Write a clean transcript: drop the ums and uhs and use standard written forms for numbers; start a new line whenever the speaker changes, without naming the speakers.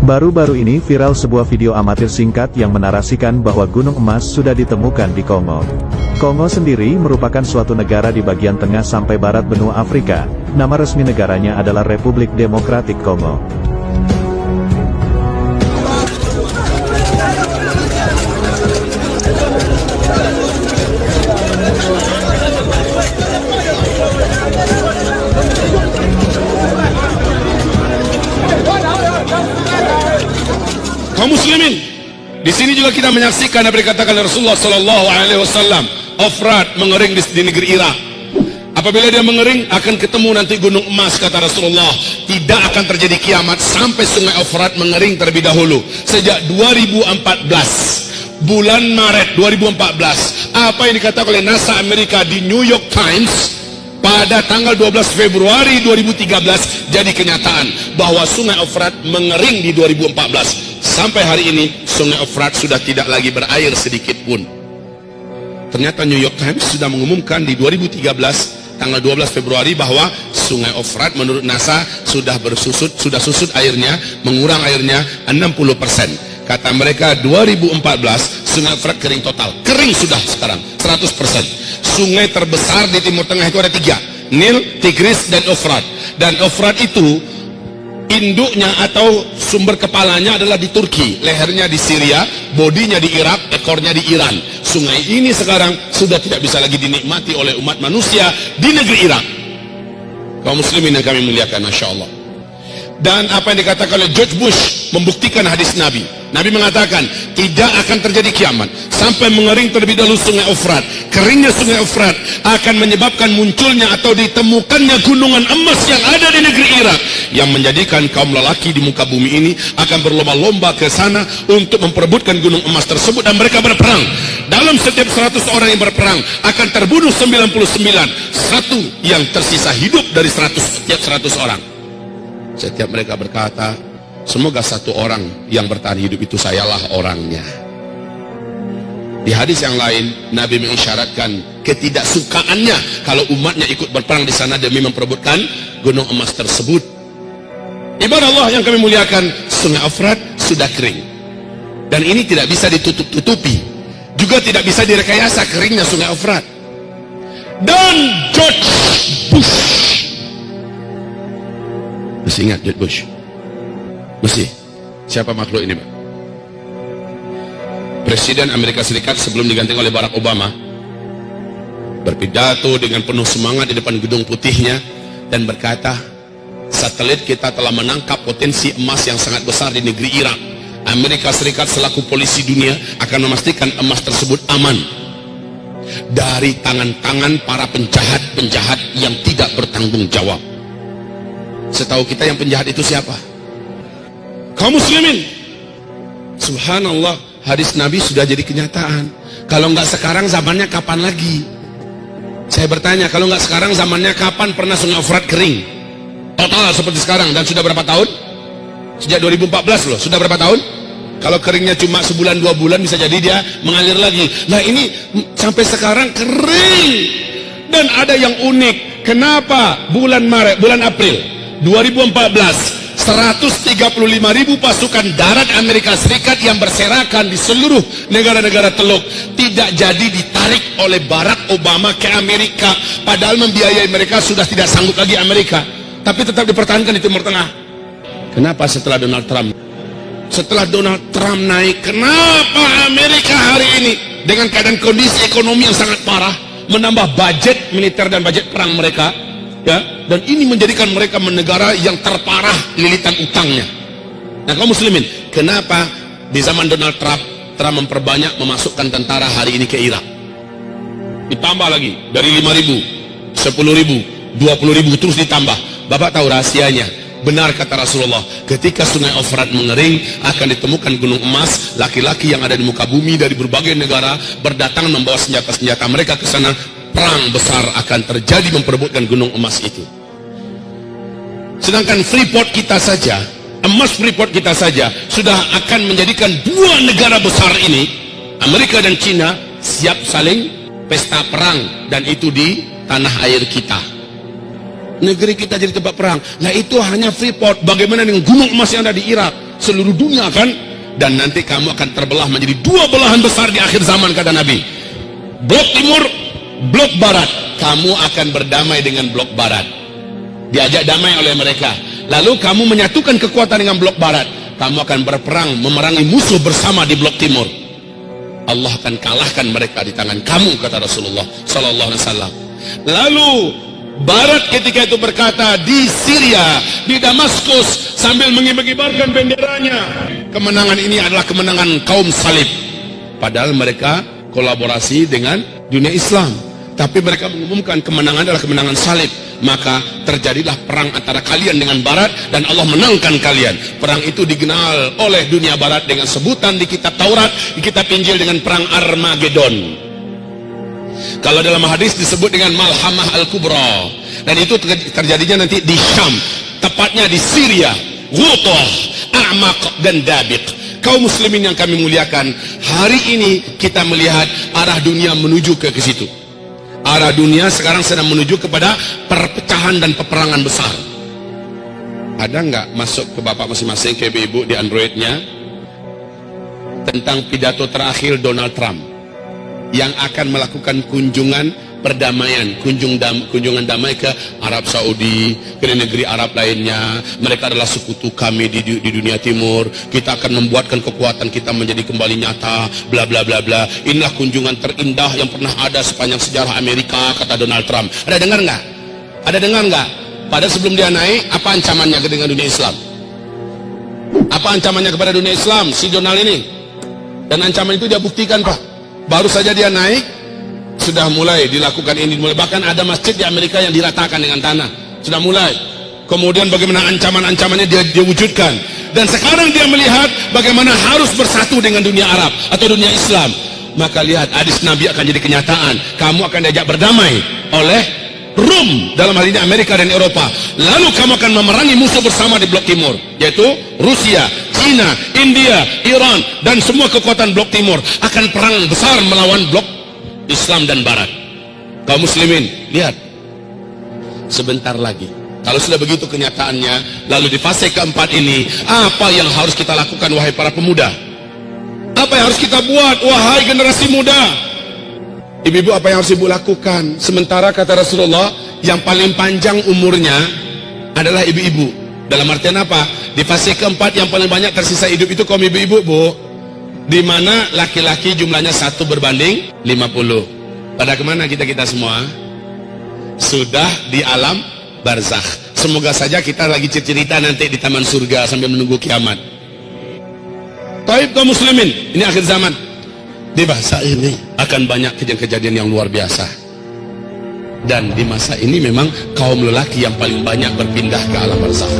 Baru-baru ini viral sebuah video amatir singkat yang menarasikan bahwa gunung emas sudah ditemukan di Kongo. Kongo sendiri merupakan suatu negara di bagian tengah sampai barat benua Afrika. Nama resmi negaranya adalah Republik Demokratik Kongo.
Kaum muslimin, di sini juga kita menyaksikan apa dikatakan Rasulullah Sallallahu Alaihi Wasallam, Ofrat mengering di negeri Irak. Apabila dia mengering, akan ketemu nanti gunung emas, kata Rasulullah. Tidak akan terjadi kiamat sampai sungai Ofrat mengering terlebih dahulu. Sejak 2014, bulan Maret 2014, apa yang dikatakan oleh NASA Amerika di New York Times pada tanggal 12 Februari 2013 jadi kenyataan bahwa sungai Ofrat mengering di 2014. Sampai hari ini sungai Ofrat sudah tidak lagi berair sedikit pun. Ternyata New York Times sudah mengumumkan di 2013 tanggal 12 Februari bahwa sungai Ofrat menurut NASA sudah susut airnya, mengurang airnya 60%. Kata mereka 2014 sungai Ofrat kering total. Kering sudah sekarang 100%. Sungai terbesar di Timur Tengah itu ada 3, Nil, Tigris, dan Ofrat. Dan Ofrat itu induknya atau sumber kepalanya adalah di Turki, lehernya di Syria, bodinya di Irak, ekornya di Iran. Sungai ini sekarang sudah tidak bisa lagi dinikmati oleh umat manusia di negeri Irak. Kaum muslimin yang kami muliakan, Masya Allah. Dan apa yang dikatakan oleh George Bush membuktikan hadis Nabi. Nabi mengatakan tidak akan terjadi kiamat sampai mengering terlebih dahulu sungai Ofrat. Keringnya sungai Ofrat akan menyebabkan munculnya atau ditemukannya gunungan emas yang ada di negeri Irak, yang menjadikan kaum lelaki di muka bumi ini akan berlomba-lomba ke sana untuk memperebutkan gunung emas tersebut, dan mereka berperang. Dalam setiap 100 orang yang berperang akan terbunuh 99, satu yang tersisa hidup dari 100 setiap 100 orang. Setiap mereka berkata, semoga satu orang yang bertahan hidup itu sayalah orangnya. Di hadis yang lain, Nabi mengisyaratkan ketidaksukaannya kalau umatnya ikut berperang di sana demi memperebutkan gunung emas tersebut. Ibadah Allah yang kami muliakan, sungai Ofrat sudah kering. Dan ini tidak bisa ditutup-tutupi. Juga tidak bisa direkayasa keringnya sungai Ofrat. Dan George Bush, masih ingat George Bush? Mesti. Siapa makhluk ini, Pak? Presiden Amerika Serikat sebelum diganti oleh Barack Obama berpidato dengan penuh semangat di depan gedung putihnya dan berkata, satelit kita telah menangkap potensi emas yang sangat besar di negeri Irak. Amerika Serikat selaku polisi dunia akan memastikan emas tersebut aman dari tangan-tangan para penjahat-penjahat yang tidak bertanggung jawab. Setahu kita yang penjahat itu siapa? Kaum muslimin, subhanallah, hadis Nabi sudah jadi kenyataan. Kalau nggak sekarang, zamannya kapan lagi? Saya bertanya, kalau nggak sekarang, zamannya kapan pernah sungai Ofrat kering total seperti sekarang? Dan sudah berapa tahun? Sejak 2014 loh. Sudah berapa tahun? Kalau keringnya cuma sebulan 2 bulan, bisa jadi dia mengalir lagi. Nah ini sampai sekarang kering. Dan ada yang unik. Kenapa bulan Maret, bulan April 2014 135.000 pasukan darat Amerika Serikat yang berserakan di seluruh negara-negara Teluk tidak jadi ditarik oleh Barack Obama ke Amerika, padahal membiayai mereka sudah tidak sanggup lagi Amerika, tapi tetap dipertahankan di Timur Tengah. Kenapa setelah Donald Trump? Setelah Donald Trump naik, kenapa Amerika hari ini dengan keadaan kondisi ekonomi yang sangat parah menambah budget militer dan budget perang mereka? Ya, dan ini menjadikan mereka negara yang terparah lilitan utangnya. Nah, kaum muslimin, kenapa di zaman Donald Trump memperbanyak memasukkan tentara hari ini ke Irak? Ditambah lagi dari 5.000, 10.000, 20.000 terus ditambah. Bapak tahu rahasianya? Benar kata Rasulullah, ketika sungai Ofrat mengering akan ditemukan gunung emas. Laki-laki yang ada di muka bumi dari berbagai negara berdatangan membawa senjata-senjata mereka ke sana. Perang besar akan terjadi memperebutkan gunung emas itu. Sedangkan Freeport kita saja, emas Freeport kita saja sudah akan menjadikan dua negara besar ini, Amerika dan China, siap saling pesta perang, dan itu di tanah air kita. Negeri kita jadi tempat perang. Nah itu hanya Freeport. Bagaimana dengan gunung emas yang ada di Irak? seluruh dunia kan, dan nanti kamu akan terbelah menjadi dua belahan besar di akhir zaman, kata Nabi. Blok timur, blok barat. Kamu akan berdamai dengan blok barat, diajak damai oleh mereka. Lalu kamu menyatukan kekuatan dengan blok barat, kamu akan berperang memerangi musuh bersama di blok timur. Allah akan kalahkan mereka di tangan kamu, kata Rasulullah sallallahu alaihi wasallam. Lalu barat ketika itu berkata, di Syria, di Damaskus, sambil mengibar-ibarkan benderanya, kemenangan ini adalah kemenangan kaum salib. Padahal mereka kolaborasi dengan dunia Islam, tapi mereka mengumumkan kemenangan adalah kemenangan salib. Maka terjadilah perang antara kalian dengan barat, dan Allah menangkan kalian. Perang itu dikenal oleh dunia barat dengan sebutan di kitab Taurat, di kitab Injil dengan perang Armageddon. Kalau dalam hadis disebut dengan Malhamah Al-Kubra, dan itu terjadinya nanti di Syam, tepatnya di Syria, Ghutah, A'maq, dan Dabiq. Kaum muslimin yang kami muliakan, hari ini kita melihat arah dunia menuju ke situ. Arah dunia sekarang sedang menuju kepada perpecahan dan peperangan besar. Ada nggak masuk ke bapak masing-masing, ke ibu-ibu di Androidnya, tentang pidato terakhir Donald Trump yang akan melakukan kunjungan perdamaian, kunjungan damai ke Arab Saudi, ke negeri Arab lainnya. Mereka adalah sekutu kami di dunia timur. Kita akan membuatkan kekuatan kita menjadi kembali nyata, bla bla bla bla. Inilah kunjungan terindah yang pernah ada sepanjang sejarah Amerika, kata Donald Trump. Ada dengar nggak? Ada dengar nggak? Padahal sebelum dia naik, apa ancamannya dengan dunia Islam? Apa ancamannya kepada dunia Islam si Donald ini? Dan ancaman itu dia buktikan, Pak. Baru saja dia naik, sudah mulai dilakukan ini. Bahkan ada masjid di Amerika yang diratakan dengan tanah. Sudah mulai. Kemudian bagaimana ancaman-ancamannya dia wujudkan. Dan sekarang dia melihat bagaimana harus bersatu dengan dunia Arab atau dunia Islam. Maka lihat, hadis Nabi akan jadi kenyataan. Kamu akan diajak berdamai oleh Rum, dalam hal ini Amerika dan Eropa. Lalu kamu akan memerangi musuh bersama di blok timur, yaitu Rusia, China, India, Iran, dan semua kekuatan blok timur akan perang besar melawan blok Islam dan Barat. Kaum muslimin, lihat, sebentar lagi, kalau sudah begitu kenyataannya, lalu di fase keempat ini, apa yang harus kita lakukan, wahai para pemuda? Apa yang harus kita buat, wahai generasi muda? Ibu-ibu, apa yang harus ibu lakukan? Sementara kata Rasulullah, yang paling panjang umurnya adalah ibu-ibu. Dalam artian apa? Di fase keempat yang paling banyak tersisa hidup itu kaum ibu-ibu, Bu. Di mana laki-laki jumlahnya 1:50. Pada kemana kita semua? Sudah di alam barzakh. Semoga saja kita lagi cerita nanti di taman surga sambil menunggu kiamat. Taib kaum muslimin, ini akhir zaman. Di masa ini akan banyak kejadian-kejadian yang luar biasa. Dan di masa ini memang kaum lelaki yang paling banyak berpindah ke alam barzakh.